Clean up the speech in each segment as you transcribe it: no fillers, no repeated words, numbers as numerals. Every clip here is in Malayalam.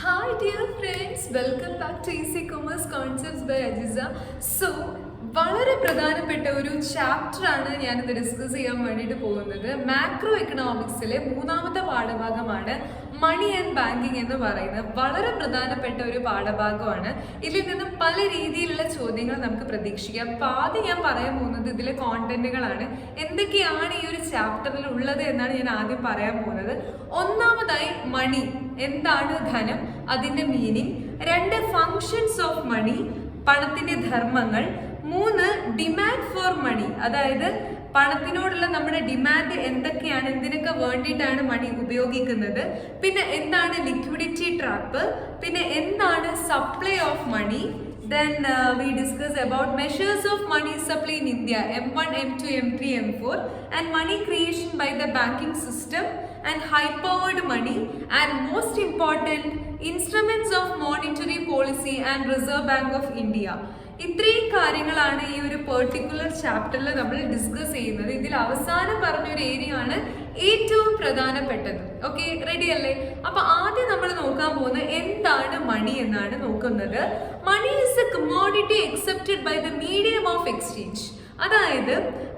Hi dear friends, welcome back to Easy Commerce Concepts by Ajiza. So, വളരെ പ്രധാനപ്പെട്ട ഒരു ചാപ്റ്റർ ആണ് ഞാനിത് ഡിസ്കസ് ചെയ്യാൻ വേണ്ടിയിട്ട് പോകുന്നത്. മാക്രോ എക്കണോമിക്സിലെ മൂന്നാമത്തെ പാഠഭാഗമാണ് മണി ആൻഡ് ബാങ്കിങ് എന്ന് പറയുന്നത്. വളരെ പ്രധാനപ്പെട്ട ഒരു പാഠഭാഗമാണ്. ഇതിൽ നിന്നും പല രീതിയിലുള്ള ചോദ്യങ്ങൾ നമുക്ക് പ്രതീക്ഷിക്കാം. അപ്പോൾ ആദ്യം ഞാൻ പറയാൻ പോകുന്നത് ഇതിലെ കോണ്ടന്റുകളാണ്. എന്തൊക്കെയാണ് ഈ ഒരു ചാപ്റ്ററിൽ ഉള്ളത് എന്നാണ് ഞാൻ ആദ്യം പറയാൻ പോകുന്നത്. ഒന്നാമതായി മണി, എന്താണ് ധനം, അതിൻ്റെ മീനിങ്. 2 ഫങ്ഷൻസ് ഓഫ് മണി, പണത്തിൻ്റെ ധർമ്മങ്ങൾ. 3 ഡിമാൻഡ് ഫോർ മണി, അതായത് പണത്തിനോടുള്ള നമ്മുടെ ഡിമാൻഡ് എന്തൊക്കെയാണ്, എന്തിനൊക്കെ വേണ്ടിയിട്ടാണ് മണി ഉപയോഗിക്കുന്നത്. പിന്നെ എന്താണ് ലിക്വിഡിറ്റി ട്രാപ്പ്, പിന്നെ എന്താണ് supply of money. Then we discuss about measures of money supply in India, M1, M2, M3, M4, and money creation by the banking system and high-powered money, and most important, instruments of monetary policy and Reserve Bank of India. ഇത്രയും കാര്യങ്ങളാണ് ഈ ഒരു പെർട്ടിക്കുലർ ചാപ്റ്ററിൽ നമ്മൾ ഡിസ്കസ് ചെയ്യുന്നത്. ഇതിൽ അവസാനം പറഞ്ഞൊരു ഏരിയ ആണ് ഏറ്റവും പ്രധാനപ്പെട്ടത്. ഓക്കെ, റെഡി അല്ലേ? അപ്പൊ ആദ്യം നമ്മൾ നോക്കാൻ പോകുന്നത് എന്താണ് മണി എന്നാണ് നോക്കുന്നത്. Money is a commodity accepted by the medium of exchange. അതായത്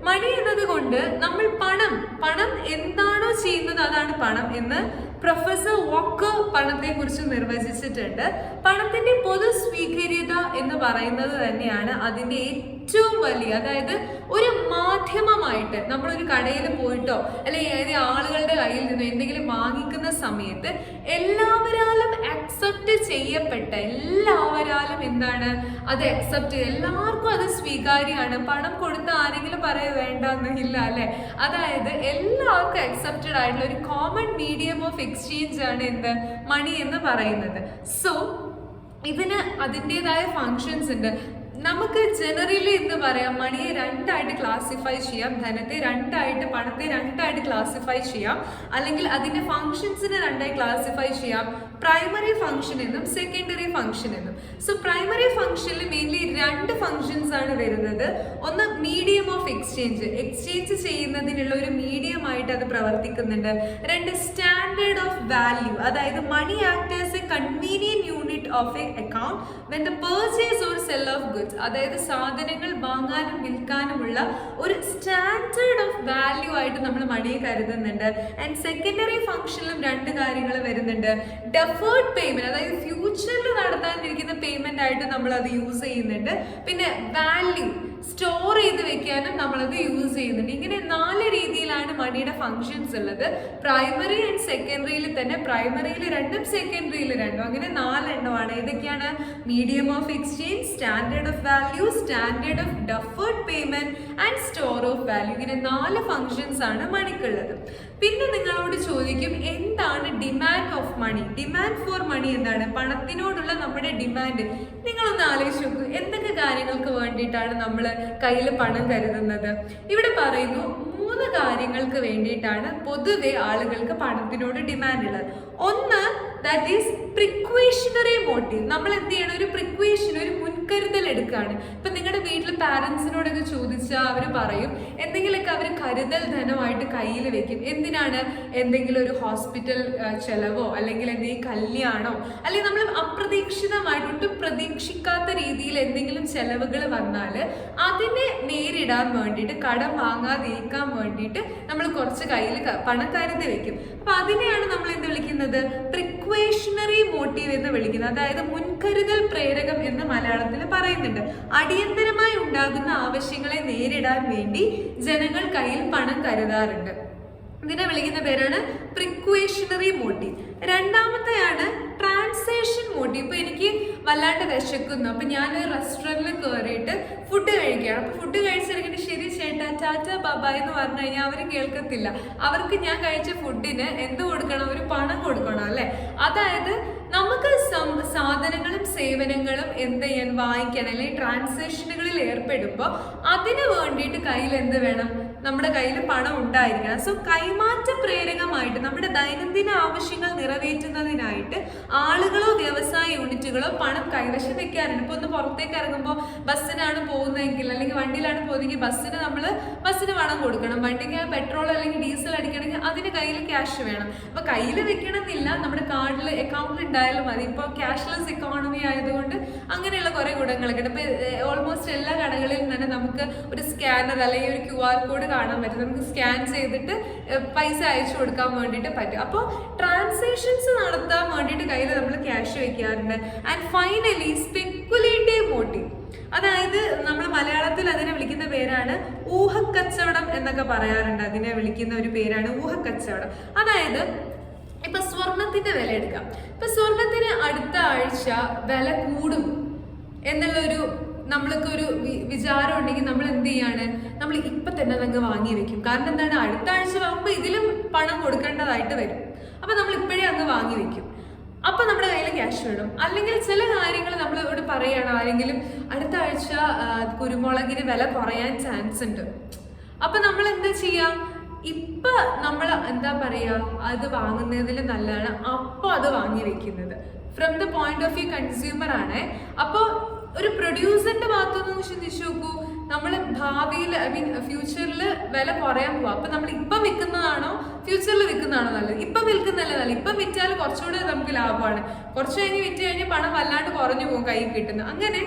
മണി എന്നത് കൊണ്ട് നമ്മൾ പണം എന്താണോ ചെയ്യുന്നത് അതാണ് പണം എന്ന് പ്രൊഫസർ വാക്കർ പണത്തെ കുറിച്ച് നിർവചിച്ചിട്ടുണ്ട്. പണത്തിന്റെ പൊതു സ്വീകാര്യത എന്ന് പറയുന്നത് തന്നെയാണ് അതിന്റെ ഏറ്റവും വലിയ, അതായത് ഒരു മാധ്യമമായിട്ട് നമ്മളൊരു കടയിൽ പോയിട്ടോ അല്ലെങ്കിൽ ആളുകളുടെ കയ്യിൽ നിന്നോ എന്തെങ്കിലും വാങ്ങിക്കുന്ന സമയത്ത് എല്ലാവരാലും അക്സെപ്റ്റ് ചെയ്യപ്പെട്ട, എല്ലാവരാലും എന്താണ് അത് അക്സെപ്റ്റ് ചെയ്ത് എല്ലാവർക്കും അത് സ്വീകാര്യമാണ്. പണം കൊടുത്ത ആരെങ്കിലും വേണ്ടെന്നില്ല അല്ലെ. അതായത് എല്ലാവർക്കും അക്സെപ്റ്റഡ് ആയിട്ടുള്ള ഒരു കോമൺ മീഡിയം ഓഫ് എക്സ്ചേഞ്ച് ആണ് എന്ത്, മണി എന്ന് പറയുന്നത്. സോ ഇതിന് അതിൻ്റെതായ ഫങ്ഷൻസ് ഉണ്ട്. നമുക്ക് ജനറലി എന്ത് പറയാം, മണിയെ 2 ആയിട്ട് ക്ലാസിഫൈ ചെയ്യാം. ധനത്തെ 2 ആയിട്ട്, പണത്തെ 2 ആയിട്ട് ക്ലാസിഫൈ ചെയ്യാം. അല്ലെങ്കിൽ അതിന്റെ ഫങ്ഷൻസിനെ 2 ആയി ക്ലാസിഫൈ ചെയ്യാം. പ്രൈമറി ഫങ്ഷൻ എന്നും സെക്കൻഡറി ഫങ്ഷൻ എന്നും. സോ പ്രൈമറി ഫങ്ഷനിൽ മെയിൻലി 2 ഫങ്ഷൻസ് ആണ് വരുന്നത്. ഒന്ന് മീഡിയം ഓഫ് എക്സ്ചേഞ്ച് ചെയ്യുന്നതിനുള്ള ഒരു മീഡിയം ആയിട്ട് അത് പ്രവർത്തിക്കുന്നുണ്ട്. 2 സ്റ്റാൻഡേർഡ് ഓഫ് വാല്യൂ, അതായത് money act as a convenient unit of a account when the purchase or sell of goods, അതായത് സാധനങ്ങൾ വാങ്ങാനും വിൽക്കാനുമുള്ള ഒരു സ്റ്റാൻഡേർഡ് ഓഫ് വാല്യൂ ആയിട്ട് നമ്മൾ മണിയെ കരുതുന്നുണ്ട്. ആൻഡ് സെക്കൻഡറി ഫംഗ്ഷനിലും 2 കാര്യങ്ങൾ വരുന്നുണ്ട്. ഡെഫേർഡ് പേയ്മെന്റ്, അതായത് ഫ്യൂച്ചറിൽ നടത്താനിരിക്കുന്ന പേയ്മെന്റ് ആയിട്ട് നമ്മൾ അത് യൂസ് ചെയ്യുന്നുണ്ട്. പിന്നെ വാല്യൂ സ്റ്റോർ ചെയ്ത് വെക്കാനും നമ്മളത് യൂസ് ചെയ്യുന്നുണ്ട്. ഇങ്ങനെ 4 രീതിയിലാണ് മണിയുടെ ഫങ്ഷൻസ് ഉള്ളത്. പ്രൈമറി ആൻഡ് സെക്കൻഡറിയിൽ തന്നെ, പ്രൈമറിയിൽ 2ഉം സെക്കൻഡറിയിൽ 2ഉം, അങ്ങനെ 4 എണ്ണമാണ്. ഏതൊക്കെയാണ്? Medium of exchange, standard of value, standard of deferred payment and store of value. ഇങ്ങനെ 4 ഫങ്ഷൻസ് ആണ് മണിക്കുള്ളത്. പിന്നെ നിങ്ങളോട് ചോദിക്കും, എന്താണ് demand of money? Demand for money എന്താണ്? പണത്തിനോടുള്ള നമ്മുടെ ഡിമാൻഡ്. നിങ്ങളൊന്ന് ആലോചിച്ച് നോക്കൂ, എന്തൊക്കെ കാര്യങ്ങൾക്ക് വേണ്ടിയിട്ടാണ് നമ്മൾ കയ്യിൽ പണം കരുതുന്നത്? ഇവിടെ പറയുന്നു 3 കാര്യങ്ങൾക്ക് വേണ്ടിയിട്ടാണ് പൊതുവെ ആളുകൾക്ക് പണത്തിനോട് ഡിമാൻഡ് ഉള്ളത്. ഒന്ന്, ദാറ്റ് ഈസ് പ്രിക്വേഷണറി മോട്ടീവ്. നമ്മൾ എന്ത് ചെയ്യണം? ഒരു പ്രിക്വേഷൻ, ഒരു മുൻകരുതൽ എടുക്കുകയാണ്. ഇപ്പൊ നിങ്ങളുടെ വീട്ടിൽ പാരന്റ്സിനോടൊക്കെ ചോദിച്ചാൽ അവർ പറയും എന്തെങ്കിലുമൊക്കെ അവർ കരുതൽ ധനമായിട്ട് കയ്യിൽ വെക്കും. എന്തിനാണ്? എന്തെങ്കിലും ഒരു ഹോസ്പിറ്റൽ ചെലവോ അല്ലെങ്കിൽ എന്തെങ്കിലും കല്യാണോ അല്ലെങ്കിൽ നമ്മൾ അപ്രതീക്ഷിതമായിട്ട് ഒട്ടും പ്രതീക്ഷിക്കാത്ത രീതിയിൽ എന്തെങ്കിലും ചെലവുകൾ വന്നാൽ അതിനെ നേരിടാൻ വേണ്ടിയിട്ട്, കടം വാങ്ങാതിരിക്കാൻ വേണ്ടിയിട്ട് നമ്മൾ കുറച്ച് കയ്യിൽ പണം കരുതി വെക്കും. അപ്പൊ അതിനെയാണ് നമ്മൾ എന്ത് വിളിക്കുന്നത്? പ്രിക്വേഷണറി മോട്ടീവ് എന്ന് വിളിക്കുന്നത്. അതായത് മുൻകരുതൽ പ്രേരകം എന്ന് മലയാളത്തിൽ പറയുന്നുണ്ട്. അടിയന്തരമായി ഉണ്ടാകുന്ന ആവശ്യങ്ങളെ നേരിടാൻ വേണ്ടി ജനങ്ങൾ കയ്യിൽ പണം കരുതാറുണ്ട്. ഇതിനെ വിളിക്കുന്ന പേരാണ് പ്രിക്വേഷണറി മോട്ടീവ്. രണ്ടാമത്തെയാണ് ട്രാൻസാക്ഷൻ മോട്ടീവ്. ഇപ്പൊ എനിക്ക് വല്ലാണ്ട് വിശക്കുന്നു, അപ്പൊ ഞാൻ റെസ്റ്റോറൻറ്റിൽ കയറിയിട്ട് ഫുഡ് കഴിക്കുകയാണ്. അപ്പൊ ഫുഡ് കഴിച്ചിറങ്ങിയിട്ട് ശരി ചേട്ടാ ടാറ്റ ബബായ് എന്ന് പറഞ്ഞു കഴിഞ്ഞാൽ അവർ കേൾക്കത്തില്ല. അവർക്ക് ഞാൻ കഴിച്ച ഫുഡിന് എന്ത് കൊടുക്കണം? ഒരു പണം കൊടുക്കണം അല്ലെ. അതായത് നമുക്ക് സാധനങ്ങളും സേവനങ്ങളും എന്ത് ചെയ്യാൻ, വാങ്ങിക്കാൻ അല്ലെങ്കിൽ ട്രാൻസാക്ഷനുകളിൽ ഏർപ്പെടുമ്പോൾ അതിന് വേണ്ടിയിട്ട് കയ്യിൽ എന്ത് വേണം? നമ്മുടെ കയ്യിൽ പണം ഉണ്ടായിരിക്കണം. സോ കൈമാറ്റ പ്രേരകമായിട്ട് നമ്മുടെ ദൈനംദിന ആവശ്യങ്ങൾ നിറവേറ്റുന്നതിനായിട്ട് ആളുകളോ വ്യവസായ യൂണിറ്റുകളോ ഏജൻസികളോ പണം കൈവശം വെക്കാറുണ്ട്. ഇപ്പൊ ഒന്ന് പുറത്തേക്ക് ഇറങ്ങുമ്പോൾ ബസ്സിനാണ് പോകുന്നതെങ്കിൽ അല്ലെങ്കിൽ വണ്ടിയിലാണ് പോകുന്നതെങ്കിൽ ബസ്സിന് പണം കൊടുക്കണം. വണ്ടിക്ക് പെട്രോൾ അല്ലെങ്കിൽ ഡീസൽ അടിക്കണമെങ്കിൽ അതിന് കയ്യിൽ ക്യാഷ് വേണം. അപ്പൊ കയ്യിൽ വെക്കണം എന്നില്ല, നമ്മുടെ കാർഡിൽ അക്കൗണ്ടിൽ ഉണ്ടായാലും മതി. ഇപ്പോൾ ക്യാഷ്ലെസ് ഇക്കോണമി ആയതുകൊണ്ട് അങ്ങനെയുള്ള കുറെ ഗുണങ്ങളൊക്കെ ഉണ്ട്. ഇപ്പൊ ഓൾമോസ്റ്റ് എല്ലാ കടകളിലും തന്നെ നമുക്ക് ഒരു സ്കാനർ അല്ലെങ്കിൽ ഒരു QR കോഡ് കാണാൻ പറ്റും. നമുക്ക് സ്കാൻ ചെയ്തിട്ട് പൈസ അയച്ചു കൊടുക്കാൻ വേണ്ടിയിട്ട് പറ്റും. അപ്പോൾ ട്രാൻസാക്ഷൻസ് നടത്താൻ വേണ്ടിയിട്ട് കയ്യിൽ നമ്മൾ ക്യാഷ് വെക്കാറുണ്ട്. ആൻഡ് ഫൈനലി സ്പെക്കുലേറ്റീവ് മോട്ടീവ്, അതായത് നമ്മൾ മലയാളത്തിൽ അതിനെ വിളിക്കുന്ന പേരാണ് ഊഹക്കച്ചവടം എന്നൊക്കെ പറയാറുണ്ട്. അതിനെ വിളിക്കുന്ന ഒരു പേരാണ് ഊഹക്കച്ചവടം. അതായത് ഇപ്പൊ സ്വർണത്തിന്റെ വില എടുക്കാം. ഇപ്പൊ സ്വർണത്തിന് അടുത്ത ആഴ്ച വില കൂടും എന്നുള്ളൊരു നമ്മൾക്കൊരു വിചാരം ഉണ്ടെങ്കിൽ നമ്മൾ എന്ത് ചെയ്യാണ്, നമ്മൾ ഇപ്പൊ തന്നെ അങ്ങ് വാങ്ങി വെക്കും. കാരണം എന്താണ്, അടുത്ത ആഴ്ച ആകുമ്പോൾ ഇതിലും പണം കൊടുക്കേണ്ടതായിട്ട് വരും. അപ്പൊ നമ്മൾ ഇപ്പോഴേ അങ്ങ് വാങ്ങി വെക്കും. അപ്പൊ നമ്മുടെ കയ്യിൽ ക്യാഷ് വേണം. അല്ലെങ്കിൽ ചില കാര്യങ്ങൾ നമ്മൾ ഇവിടെ പറയണം, ആരെങ്കിലും അടുത്ത ആഴ്ച കുരുമുളകിന് വില കുറയാൻ ചാൻസ് ഉണ്ട്. അപ്പൊ നമ്മൾ എന്താ ചെയ്യാം, ഇപ്പൊ നമ്മൾ എന്താ പറയാ, അത് വാങ്ങുന്നതിൽ നല്ലതാണ് അപ്പൊ അത് വാങ്ങി വെക്കുന്നത്. From the point of view consumer ആണ്. അപ്പോൾ ഒരു പ്രൊഡ്യൂസറിന്റെ ഭാഗത്തുനിന്ന് ചിന്തിച്ചു നോക്കൂ, നമ്മൾ ഭാവിയിൽ ഐ മീൻ ഫ്യൂച്ചറിൽ വില കുറയാൻ പോവാ. അപ്പൊ നമ്മൾ ഇപ്പം വിൽക്കുന്നതാണോ ഫ്യൂച്ചറിൽ വിൽക്കുന്നതാണോ നല്ലത്? ഇപ്പം വിൽക്കുന്നതല്ലേ നല്ലത്. ഇപ്പം വിറ്റാൽ കുറച്ചുകൂടെ നമുക്ക് ലാഭമാണ്. കുറച്ച് കഴിഞ്ഞ് വിറ്റ് കഴിഞ്ഞാൽ പണം വല്ലാണ്ട് കുറഞ്ഞു പോകും കയ്യിൽ കിട്ടുന്നത്. അങ്ങനെ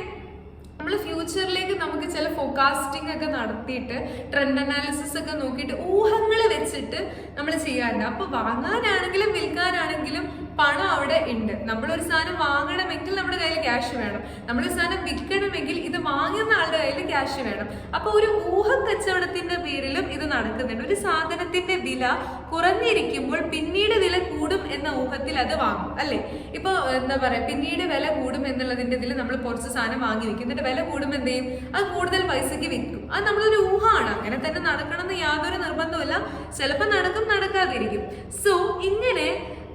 നമ്മൾ ഫ്യൂച്ചറിലേക്ക് നമുക്ക് ചില ഫോക്കാസ്റ്റിംഗ് ഒക്കെ നടത്തിയിട്ട് ട്രെൻഡ് അനാലിസിസ് ഒക്കെ നോക്കിയിട്ട് ഊഹങ്ങൾ വെച്ചിട്ട് നമ്മൾ ചെയ്യാറുണ്ട്. അപ്പോൾ വാങ്ങാനാണെങ്കിലും വിൽക്കാനാണെങ്കിലും പണം അവിടെ ഉണ്ട്. നമ്മളൊരു സാധനം വാങ്ങണമെങ്കിൽ നമ്മുടെ കയ്യിൽ ക്യാഷ് വേണം. നമ്മളൊരു സാധനം വിൽക്കണമെങ്കിൽ ഇത് വാങ്ങുന്ന ആളുടെ കയ്യിൽ ക്യാഷ് വേണം. അപ്പോൾ ഒരു ഊഹ കച്ചവടത്തിന്റെ പേരിലും ഇത് നടക്കുന്നുണ്ട്. ഒരു സാധനത്തിന്റെ വില കുറഞ്ഞിരിക്കുമ്പോൾ പിന്നീട് വില കൂടും എന്ന ഊഹത്തിൽ അത് വാങ്ങും, അല്ലേ? ഇപ്പോൾ എന്താ പറയാ, പിന്നീട് വില കൂടും എന്നുള്ളതിന്റെ ഇതിൽ നമ്മൾ കുറച്ച് സാധനം വാങ്ങി വെക്കും. എന്നിട്ട് വില കൂടുമ്പോൾ എന്ത് ചെയ്യും, അത് കൂടുതൽ പൈസക്ക് വിൽക്കും. അത് നമ്മളൊരു ഊഹമാണ്. അങ്ങനെ തന്നെ നടക്കണമെന്ന് യാതൊരു നിർബന്ധമില്ല. ചിലപ്പോൾ നടക്കും, നടക്കാതിരിക്കും. സോ ഇങ്ങനെ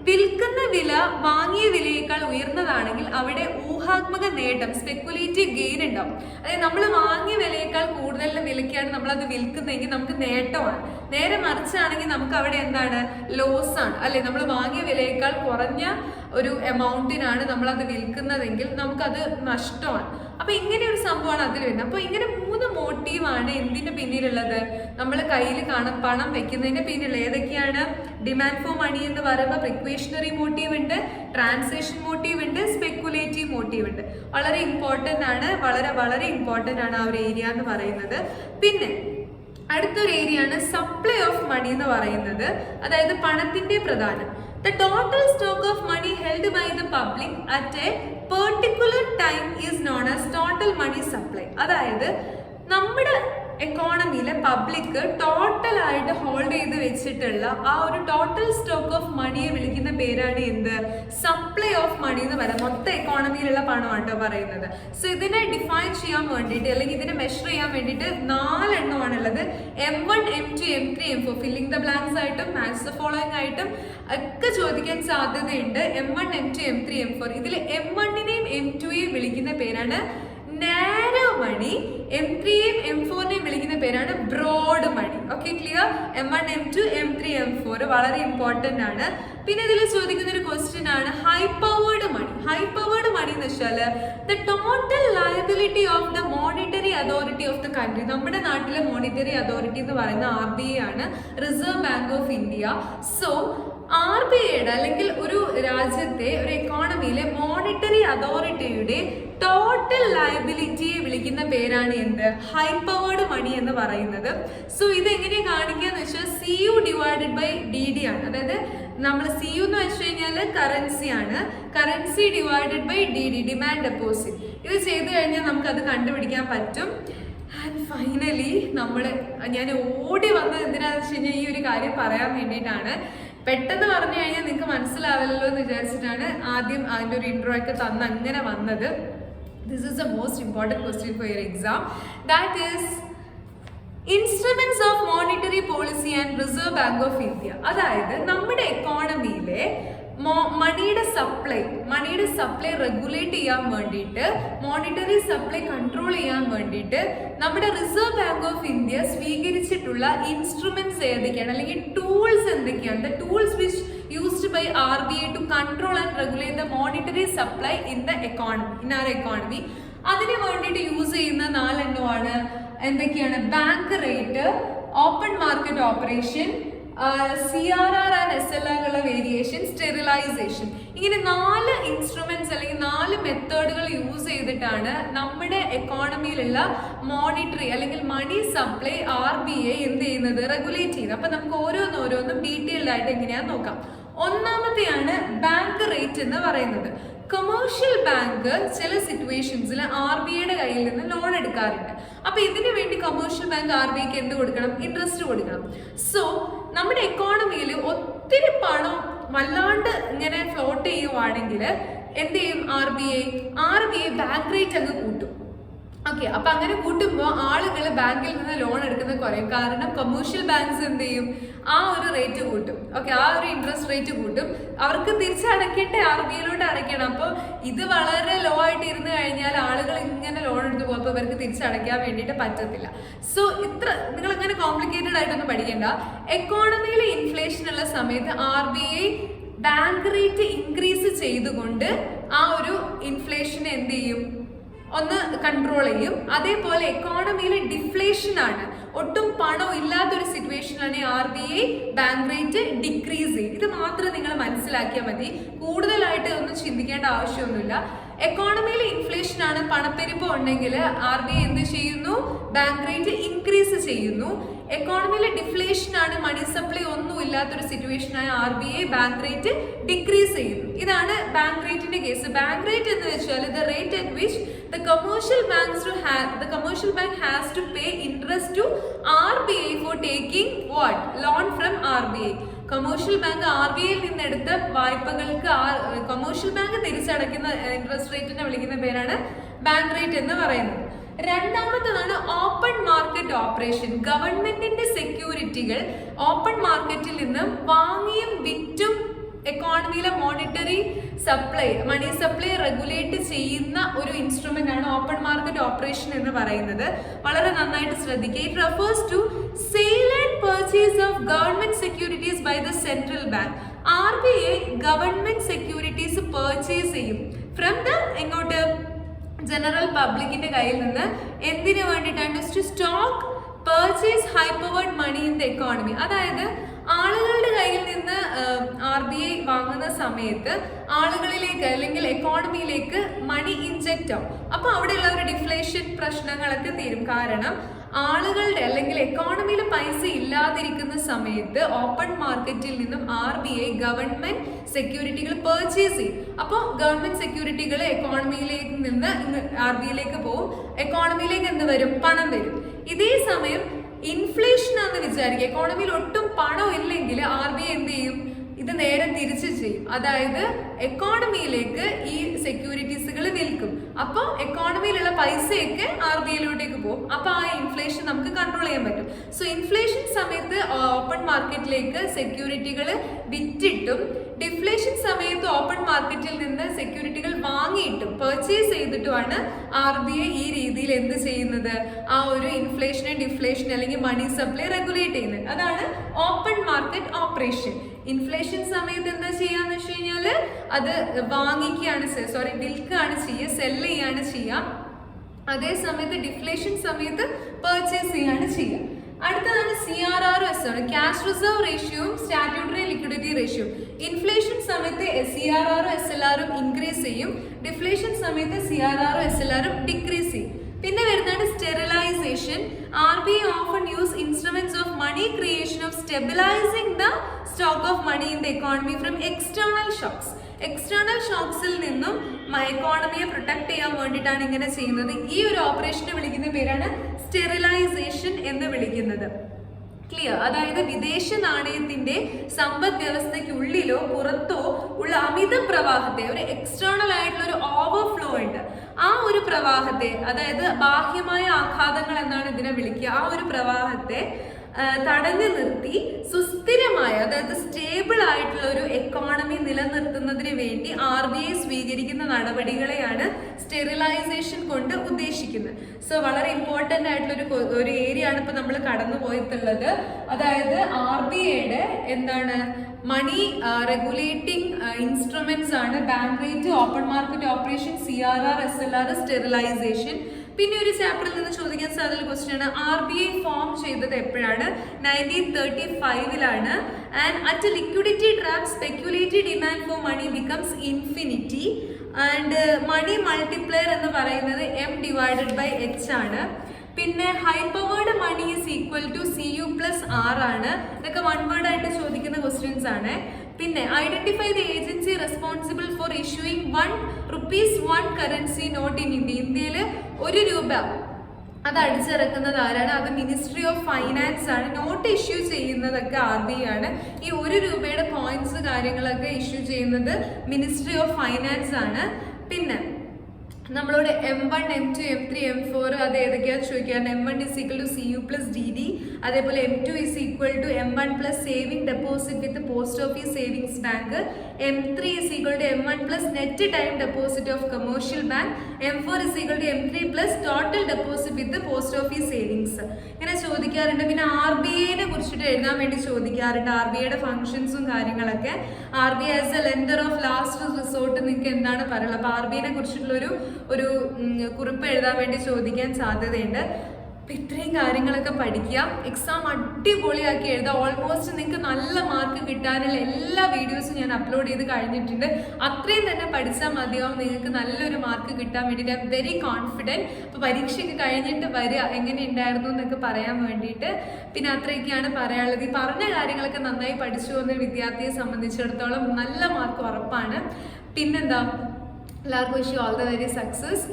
വിൽക്കുന്ന വില വാങ്ങിയ വിലയേക്കാൾ ഉയർന്നതാണെങ്കിൽ അവിടെ ഊഹാത്മക നേട്ടം, സ്പെക്കുലേറ്റീവ് ഗെയിൻ ഉണ്ടാവും. അതായത് നമ്മൾ വാങ്ങിയ വിലയേക്കാൾ കൂടുതൽ വിലയ്ക്കാണ് നമ്മളത് വിൽക്കുന്നതെങ്കിൽ നമുക്ക് നേട്ടമാണ്. നേരെ മറിച്ചാണെങ്കിൽ നമുക്ക് അവിടെ എന്താണ്, ലോസ് ആണ്, അല്ലെ? നമ്മൾ വാങ്ങിയ വിലയേക്കാൾ കുറഞ്ഞ ഒരു എമൗണ്ടിനാണ് നമ്മളത് വിൽക്കുന്നതെങ്കിൽ നമുക്കത് നഷ്ടമാണ്. അപ്പൊ ഇങ്ങനെ ഒരു സംഭവമാണ് അതിൽ വരുന്നത്. അപ്പൊ ഇങ്ങനെ 3 മോട്ടീവാണ് എന്തിന്റെ പിന്നിലുള്ളത്, നമ്മൾ കയ്യിൽ പണം വെക്കുന്നതിന്റെ പിന്നിലുള്ള. ഏതൊക്കെയാണ്? ഡിമാൻഡ് ഫോർ മണി എന്ന് പറയുമ്പോൾ പ്രിക്വേഷണറി മോട്ടീവ് ഉണ്ട്, ട്രാൻസാക്ഷൻ മോട്ടീവ് ഉണ്ട്, സ്പെക്കുലേറ്റീവ് മോട്ടീവ് ഉണ്ട്. വളരെ ഇമ്പോർട്ടൻ്റ് ആണ്, വളരെ വളരെ ഇമ്പോർട്ടൻ്റ് ആണ് ആ ഒരു ഏരിയ എന്ന് പറയുന്നത്. പിന്നെ അടുത്തൊരു ഏരിയ ആണ് സപ്ലൈ ഓഫ് മണി എന്ന് പറയുന്നത്. അതായത് പണത്തിന്റെ പ്രധാനം. The total stock of money held by the public at a particular time is known as total money supply. അതായത് നമ്മുടെ എക്കോണമിയിലെ പബ്ലിക് ടോട്ടൽ ആയിട്ട് ഹോൾഡ് ചെയ്ത് വെച്ചിട്ടുള്ള ആ ഒരു ടോട്ടൽ സ്റ്റോക്ക് ഓഫ് മണിയെ വിളിക്കുന്ന പേരാണ് എന്ത്, സപ്ലൈ ഓഫ് മണി എന്ന് പറയുന്നത്. മൊത്തം എക്കോണമിയിലുള്ള പണമാട്ടോ പറയുന്നത്. സോ ഇതിനെ ഡിഫൈൻ ചെയ്യാൻ വേണ്ടിയിട്ട് അല്ലെങ്കിൽ ഇതിനെ മെഷർ ചെയ്യാൻ വേണ്ടിയിട്ട് 4 എണ്ണമാണുള്ളത്. M1, M2, M3, M4. Filling the blanks ആയിട്ടും മാച്ച് ദ ഫോളോയിങ് ആയിട്ടും ഒക്കെ ചോദിക്കാൻ സാധ്യതയുണ്ട്. M1, M2, M3, M4. ഇതിൽ M1നെയും M2യെയും വിളിക്കുന്ന പേരാണ് നാരോ മണി. M3യെയും M4നെയും വിളിക്കുന്ന പേരാണ് ബ്രോഡ് മണി. Okay, clear? M1, M2, M3, M4 വളരെ ഇമ്പോർട്ടൻ്റ് ആണ്. പിന്നെ ഇതിൽ ചോദിക്കുന്ന ഒരു ക്വസ്റ്റ്യൻ ആണ് high powered money. High powered money എന്ന് വെച്ചാൽ the total liability of the monetary authority of the country. നമ്മുടെ നാട്ടിലെ മോണിറ്ററി അതോറിറ്റി എന്ന് പറയുന്ന RBI ആണ്, Reserve Bank of India. So RBIയുടെ അല്ലെങ്കിൽ ഒരു രാജ്യത്തെ ഒരു എക്കോണമിയിലെ മോണിറ്ററി അതോറിറ്റിയുടെ ടോട്ടൽ ലയബിലിറ്റിയെ വിളിക്കുന്ന പേരാണ് എന്ത്, ഹൈ പവേർഡ് മണി എന്ന് പറയുന്നത്. സോ ഇത് എങ്ങനെയാണ് കാണിക്കുക എന്ന് വെച്ചാൽ CU ഡിവൈഡഡ് ബൈ DD ആണ്. അതായത് നമ്മൾ CU എന്ന് വെച്ച് കഴിഞ്ഞാൽ കറൻസി ആണ്, currency divided by DD, demand deposit. ഇത് ചെയ്തു കഴിഞ്ഞാൽ നമുക്കത് കണ്ടുപിടിക്കാൻ പറ്റും. ആൻഡ് ഫൈനലി ഞാൻ ഓടി വന്നത് എന്തിനാന്ന് വെച്ച് കഴിഞ്ഞാൽ ഈ ഒരു കാര്യം പറയാൻ വേണ്ടിയിട്ടാണ്. പെട്ടെന്ന് പറഞ്ഞു കഴിഞ്ഞാൽ നിങ്ങൾക്ക് മനസ്സിലാവില്ലല്ലോ എന്ന് വിചാരിച്ചിട്ടാണ് ആദ്യം അതിൻ്റെ ഒരു ഇൻട്രോ ഒക്കെ തന്ന് അങ്ങനെ വന്നത്. This is the most important question for your exam. That is instruments of monetary policy and Reserve Bank of India. അതായത് നമ്മുടെ എക്കോണമിയിലെ മണിയുടെ സപ്ലൈ റെഗുലേറ്റ് ചെയ്യാൻ വേണ്ടിയിട്ട്, മോണിറ്ററി സപ്ലൈ കൺട്രോൾ ചെയ്യാൻ വേണ്ടിയിട്ട് നമ്മുടെ റിസർവ് ബാങ്ക് ഓഫ് ഇന്ത്യ സ്വീകരിച്ചിട്ടുള്ള ഇൻസ്ട്രുമെന്റ്സ് ഏതൊക്കെയാണ് അല്ലെങ്കിൽ ടൂൾസ് എന്തൊക്കെയാണ്? The tools which used by RBI to control and regulate the monetary supply in our economy. അതിന് വേണ്ടിയിട്ട് യൂസ് ചെയ്യുന്ന 4 എണ്ണമാണ് എന്തൊക്കെയാണ്? Bank rate, open market operation, CRR and SLR ഉള്ള വേരിയേഷൻ, സ്റ്റെറിലൈസേഷൻ. ഇങ്ങനെ 4 ഇൻസ്ട്രുമെന്റ്സ് അല്ലെങ്കിൽ 4 മെത്തേഡുകൾ യൂസ് ചെയ്തിട്ടാണ് നമ്മുടെ എക്കോണമിയിലുള്ള മോണിറ്ററി അല്ലെങ്കിൽ മണി സപ്ലൈ RBI എന്ത് ചെയ്യുന്നത്? റെഗുലേറ്റ് ചെയ്യുന്നത്. അപ്പൊ നമുക്ക് ഓരോന്നും ഡീറ്റെയിൽഡ് ആയിട്ട് എങ്ങനെയാന്ന് നോക്കാം. ഒന്നാമത്തെയാണ് ബാങ്ക് റേറ്റ് എന്ന് പറയുന്നത്. കൊമേഴ്ഷ്യൽ ബാങ്ക് ചില സിറ്റുവേഷൻസിൽ RBIയുടെ കയ്യിൽ നിന്ന് ലോൺ എടുക്കാറുണ്ട്. അപ്പൊ ഇതിനു വേണ്ടി കൊമേഴ്ഷ്യൽ ബാങ്ക് RBIക്ക് എന്ത് കൊടുക്കണം? ഇൻട്രസ്റ്റ് കൊടുക്കണം. സോ നമ്മുടെ എക്കോണമിയിൽ ഒത്തിരി പണം വല്ലാണ്ട് ഇങ്ങനെ ഫ്ലോട്ട് ചെയ്യുവാണെങ്കിൽ എന്ത് ചെയ്യും? RBI ബാങ്ക് റേറ്റ് അങ്ങ് കൂട്ടും. ഓക്കെ, അപ്പൊ അങ്ങനെ കൂട്ടുമ്പോൾ ആളുകൾ ബാങ്കിൽ നിന്ന് ലോൺ എടുക്കുന്നത് കുറയും. കാരണം കൊമേഴ്ഷ്യൽ ബാങ്ക്സ് എന്ത് ചെയ്യും? ആ ഒരു റേറ്റ് കൂട്ടും. ഓക്കെ, ആ ഒരു ഇൻട്രസ്റ്റ് റേറ്റ് കൂട്ടും. അവർക്ക് തിരിച്ചടക്കേണ്ട RBIയിലോട്ട് അടയ്ക്കണം. അപ്പോൾ ഇത് വളരെ ലോ ആയിട്ട് ഇരുന്ന് കഴിഞ്ഞാൽ ആളുകൾ ഇങ്ങനെ ലോൺ എടുത്ത് പോകുമ്പോൾ ഇവർക്ക് തിരിച്ചടയ്ക്കാൻ വേണ്ടിയിട്ട് പറ്റത്തില്ല. സോ നിങ്ങൾ അങ്ങനെ കോംപ്ലിക്കേറ്റഡ് ആയിട്ടൊന്നും പഠിക്കേണ്ട. എക്കോണമിയിലെ ഇൻഫ്ലേഷൻ ഉള്ള സമയത്ത് RBI ബാങ്ക് റേറ്റ് ഇൻക്രീസ് ചെയ്തുകൊണ്ട് ആ ഒരു ഇൻഫ്ലേഷൻ എന്ത് ചെയ്യും? ഒന്ന് കൺട്രോൾ ചെയ്യും. അതേപോലെ എക്കോണമിയിലെ ഡിഫ്ലേഷൻ ആണ്, ഒട്ടും പണം ഇല്ലാത്തൊരു സിറ്റുവേഷനാണ് RBI ബാങ്ക് റേറ്റ് ഡിക്രീസ് ചെയ്യും. ഇത് മാത്രം നിങ്ങൾ മനസ്സിലാക്കിയാൽ മതി, കൂടുതലായിട്ട് ഒന്നും ചിന്തിക്കേണ്ട ആവശ്യമൊന്നുമില്ല. എക്കോണമിയിലെ ഇൻഫ്ലേഷൻ ആണ്, പണപ്പെരുപ്പം ഉണ്ടെങ്കിൽ RBI എന്ത് ചെയ്യുന്നു? ബാങ്ക് റേറ്റ് ഇൻക്രീസ് ചെയ്യുന്നു. എക്കോണമിയിലെ ഡിഫ്ലേഷൻ ആണ്, മണി സപ്ലൈ ഒന്നും ഇല്ലാത്തൊരു സിറ്റുവേഷൻ ആണ്, RBI ബാങ്ക് റേറ്റ് ഡിക്രീസ് ചെയ്യുന്നു. ഇതാണ് ബാങ്ക് റേറ്റിന്റെ കേസ്. ബാങ്ക് റേറ്റ് എന്ന് വെച്ചാൽ the rate at which the commercial bank has to pay interest to RBI for taking what? Loan from RBI. Commercial bank RBIയിൽ നിന്ന് എടുത്ത വായ്പകൾക്ക് കൊമേഴ്ഷ്യൽ ബാങ്ക് തിരിച്ചടയ്ക്കുന്ന ഇൻട്രസ്റ്റ് റേറ്റിനെ വിളിക്കുന്ന പേരാണ് ബാങ്ക് റേറ്റ് എന്ന് പറയുന്നത്. രണ്ടാമത്തേതാണ് ഓപ്പൺ മാർക്കറ്റ് ഓപ്പറേഷൻ. ഗവൺമെന്റിന്റെ സെക്യൂരിറ്റികൾ ഓപ്പൺ മാർക്കറ്റിൽ നിന്നും വാങ്ങിയും വിറ്റും എക്കോണമിയിലെ monetary supply, money supply regulate ചെയ്യുന്ന ഒരു ഇൻസ്ട്രുമെന്റ് ആണ് ഓപ്പൺ മാർക്കറ്റ് ഓപ്പറേഷൻ എന്ന് പറയുന്നത്. വളരെ നന്നായിട്ട് ശ്രദ്ധിക്കുക. It refers to sale and purchase of government securities by the central bank. RBI government securities purchase ചെയ്യും ഫ്രം ദ എങ്ങോട്ട്? ജനറൽ പബ്ലിക്കിന്റെ കയ്യിൽ നിന്ന്. എന്തിനു വേണ്ടിയിട്ടാണ്? To stock purchase high powered money in the economy. അതായത് ആളുകളുടെ കയ്യിൽ നിന്ന് RBI വാങ്ങുന്ന സമയത്ത് ആളുകളിലേക്ക് അല്ലെങ്കിൽ എക്കോണമിയിലേക്ക് മണി ഇൻജെക്റ്റ് ആവും. അപ്പൊ അവിടെയുള്ള ഒരു ഡിഫ്ലേഷൻ പ്രശ്നങ്ങളൊക്കെ തീരും. കാരണം ആളുകളുടെ അല്ലെങ്കിൽ എക്കോണമിയിൽ പൈസ ഇല്ലാതിരിക്കുന്ന സമയത്ത് ഓപ്പൺ മാർക്കറ്റിൽ നിന്നും RBI ഗവൺമെന്റ് സെക്യൂരിറ്റികൾ പർച്ചേസ് ചെയ്യും. അപ്പോൾ ഗവൺമെന്റ് സെക്യൂരിറ്റികൾ എക്കോണമിയിലേക്ക് നിന്ന് RBIയിലേക്ക് പോകും. എക്കോണമിയിലേക്ക് എന്ത് വരും? പണം വരും. ഇതേ സമയം ഇൻഫ്ലേഷൻ ആണെന്ന് വിചാരിക്കുക, എക്കോണമിയിൽ ഒട്ടും പണം ഇല്ലെങ്കിൽ RBI എന്ത് ചെയ്യും? ഇത് നേരെ തിരിച്ചു ചെയ്യും. അതായത് എക്കോണമിയിലേക്ക് ഈ സെക്യൂരിറ്റീസുകൾ വിൽക്കും. അപ്പോൾ എക്കോണമിയിലുള്ള പൈസയൊക്കെ RBIയിലോട്ടേക്ക് പോകും. അപ്പോൾ ആ ഇൻഫ്ലേഷൻ നമുക്ക് കൺട്രോൾ ചെയ്യാൻ പറ്റും. സോ ഇൻഫ്ലേഷൻ സമയത്ത് ഓപ്പൺ മാർക്കറ്റിലേക്ക് സെക്യൂരിറ്റികൾ വിറ്റിട്ടും ഡിഫ്ലേഷൻ സമയത്ത് ഓപ്പൺ മാർക്കറ്റിൽ നിന്ന് സെക്യൂരിറ്റികൾ വാങ്ങിയിട്ടും പർച്ചേസ് ചെയ്തിട്ടുമാണ് RBI ഈ രീതിയിൽ എന്ത് ചെയ്യുന്നത്? ആ ഒരു ഇൻഫ്ലേഷനെ ഡിഫ്ലേഷൻ അല്ലെങ്കിൽ മണി സപ്ലൈ റെഗുലേറ്റ് ചെയ്യുന്നത്. അതാണ് ഓപ്പൺ മാർക്കറ്റ് ഓപ്പറേഷൻ. ഇൻഫ്ലേഷൻ സമയത്ത് എന്താ ചെയ്യാന്ന് വെച്ച് കഴിഞ്ഞാല് അത് വിൽക്കുകയാണ് ചെയ്യുക, സെല്ല് ചെയ്യാണ് ചെയ്യുക. അതേ സമയത്ത് ഡിഫ്ലേഷൻ സമയത്ത് പർച്ചേസ് ചെയ്യാണ് ചെയ്യുക. അടുത്തതാണ് CRR ആണ്, ക്യാഷ് റിസർവ് റേഷ്യോയും സ്റ്റാറ്റ്യൂട്ടറി ലിക്വിഡിറ്റി റേഷ്യോ. ഇൻഫ്ലേഷൻ സമയത്ത് CRR SLR ഇൻക്രീസ് ചെയ്യും, ഡിഫ്ലേഷൻ സമയത്ത് CRR SLR ഡിക്രീസ് ചെയ്യും. പിന്നെ വരുന്നതാണ് sterilisation. RBI often use instruments of money creation of stabilizing the stock of money in the economy from external shocks. External ഷോക്സിൽ നിന്നും എക്കോണമിയെ പ്രൊട്ടക്ട് ചെയ്യാൻ വേണ്ടിയിട്ടാണ് ഇങ്ങനെ ചെയ്യുന്നത്. ഈ ഒരു ഓപ്പറേഷനെ വിളിക്കുന്ന പേരാണ് സ്റ്റെറിലൈസേഷൻ എന്ന് വിളിക്കുന്നത്. ക്ലിയർ? അതായത് വിദേശ നാണയത്തിന്റെ സമ്പദ് വ്യവസ്ഥയ്ക്കുള്ളിലോ പുറത്തോ ഉള്ള അമിത പ്രവാഹത്തെ, ഒരു എക്സ്റ്റേണൽ ആയിട്ടുള്ള ഒരു ഓവർഫ്ലോ ഉണ്ട്, ആ ഒരു പ്രവാഹത്തെ, അതായത് ബാഹ്യമായ ആഘാതങ്ങൾ എന്നാണ് ഇതിനെ വിളിക്കുക, ആ ഒരു പ്രവാഹത്തെ തടഞ്ഞു നിർത്തി സുസ്ഥിരമായ, അതായത് സ്റ്റേബിൾ ആയിട്ടുള്ള ഒരു എക്കോണമി നിലനിർത്തുന്നതിന് വേണ്ടി RBI സ്വീകരിക്കുന്ന നടപടികളെയാണ് സ്റ്റെറിലൈസേഷൻ കൊണ്ട് ഉദ്ദേശിക്കുന്നത്. സോ വളരെ ഇമ്പോർട്ടൻ്റ് ആയിട്ടുള്ള ഒരു ഏരിയ ആണ് ഇപ്പോൾ നമ്മൾ കടന്നു പോയിട്ടുള്ളത്. അതായത് RBIയുടെ എന്താണ് മണി റെഗുലേറ്റിംഗ് ഇൻസ്ട്രുമെന്റ്സ് ആണ് bank rate, open market operation, CRR, SLR, sterilisation. പിന്നെ ഒരു ചാപ്റ്ററിൽ നിന്ന് ചോദിക്കാൻ സാധ്യതയുള്ള ക്വസ്റ്റ്യൻ ആണ് RBI ഫോം ചെയ്തത് എപ്പോഴാണ്? 1935 and at liquidity trap speculative demand for money becomes infinity and money multiplier എന്ന് പറയുന്നത് M/H ആണ്. പിന്നെ high powered money is equal to CU+R ആണ്. ഇതൊക്കെ വൺ വേർഡ് ആയിട്ട് ചോദിക്കുന്ന ക്വസ്റ്റ്യൻസ് ആണ്. പിന്നെ identify the agency responsible for issuing ₹1 currency note in India. ഇന്ത്യയിൽ ₹1 അത് അടിച്ചിറക്കുന്നത് ആരാണ്? അത് മിനിസ്ട്രി ഓഫ് ഫൈനാൻസ് ആണ്. നോട്ട് ഇഷ്യൂ ചെയ്യുന്നതൊക്കെ RBI ആണ്. ഈ ₹1 കോയിൻസ് കാര്യങ്ങളൊക്കെ ഇഷ്യൂ ചെയ്യുന്നത് മിനിസ്ട്രി ഓഫ് ഫൈനാൻസ് ആണ്. പിന്നെ നമ്മളോട് M1, M2, M3, M4 അത് ഏതൊക്കെയാണെന്ന് ചോദിക്കുകയാണ്. M1 = CU+DD, അതേപോലെ M2 = M1+ saving deposit with post office savings bank, M3 = M1+ net time deposit of commercial bank, M4 = M3+ total deposit with post office savings. ഇങ്ങനെ ചോദിക്കാറുണ്ട്. പിന്നെ RBIനെ കുറിച്ചിട്ട് എഴുതാൻ വേണ്ടി ചോദിക്കാറുണ്ട്. RBIയുടെ ഫംഗ്ഷൻസും കാര്യങ്ങളൊക്കെ. RBI as A lender of last resort നിങ്ങൾക്ക് എന്താണ് പറയുള്ളത്? അപ്പോൾ RBIനെ കുറിച്ചിട്ടുള്ളൊരു കുറിപ്പ് എഴുതാൻ വേണ്ടി ചോദിക്കാൻ സാധ്യതയുണ്ട്. അപ്പം ഇത്രയും കാര്യങ്ങളൊക്കെ പഠിക്കുക. എക്സാം അടിപൊളിയാക്കി എഴുതുക. ഓൾമോസ്റ്റ് നിങ്ങൾക്ക് നല്ല മാർക്ക് കിട്ടാനുള്ള എല്ലാ വീഡിയോസും ഞാൻ അപ്ലോഡ് ചെയ്ത് കഴിഞ്ഞിട്ടുണ്ട്. അത്രയും തന്നെ പഠിച്ചാൽ മതിയാവും നിങ്ങൾക്ക് നല്ലൊരു മാർക്ക് കിട്ടാൻ വേണ്ടിയിട്ട്. I am very confident. അപ്പോൾ പരീക്ഷയ്ക്ക് കഴിഞ്ഞിട്ട് വരിക എങ്ങനെ ഉണ്ടായിരുന്നു എന്നൊക്കെ പറയാൻ വേണ്ടിയിട്ട്. പിന്നെ അത്രയൊക്കെയാണ് പറയാനുള്ളത്. ഈ പറഞ്ഞ കാര്യങ്ങളൊക്കെ നന്നായി പഠിച്ചു പോകുന്ന വിദ്യാർത്ഥിയെ സംബന്ധിച്ചിടത്തോളം നല്ല മാർക്ക് ഉറപ്പാണ്. പിന്നെന്താ, എല്ലാവർക്കും wish you all the very success.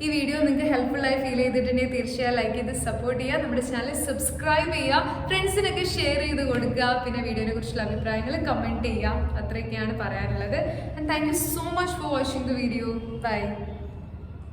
ഈ വീഡിയോ നിങ്ങൾക്ക് ഹെൽപ്ഫുള്ളായി ഫീൽ ചെയ്തിട്ടുണ്ടെങ്കിൽ തീർച്ചയായും ലൈക്ക് ചെയ്ത് സപ്പോർട്ട് ചെയ്യുക. നമ്മുടെ ചാനൽ സബ്സ്ക്രൈബ് ചെയ്യുക. ഫ്രണ്ട്സിനൊക്കെ ഷെയർ ചെയ്ത് കൊടുക്കുക. പിന്നെ വീഡിയോനെ കുറിച്ചുള്ള അഭിപ്രായങ്ങൾ കമൻറ്റ് ചെയ്യുക. അത്രയൊക്കെയാണ് പറയാനുള്ളത്. And thank you so much for watching the video. By.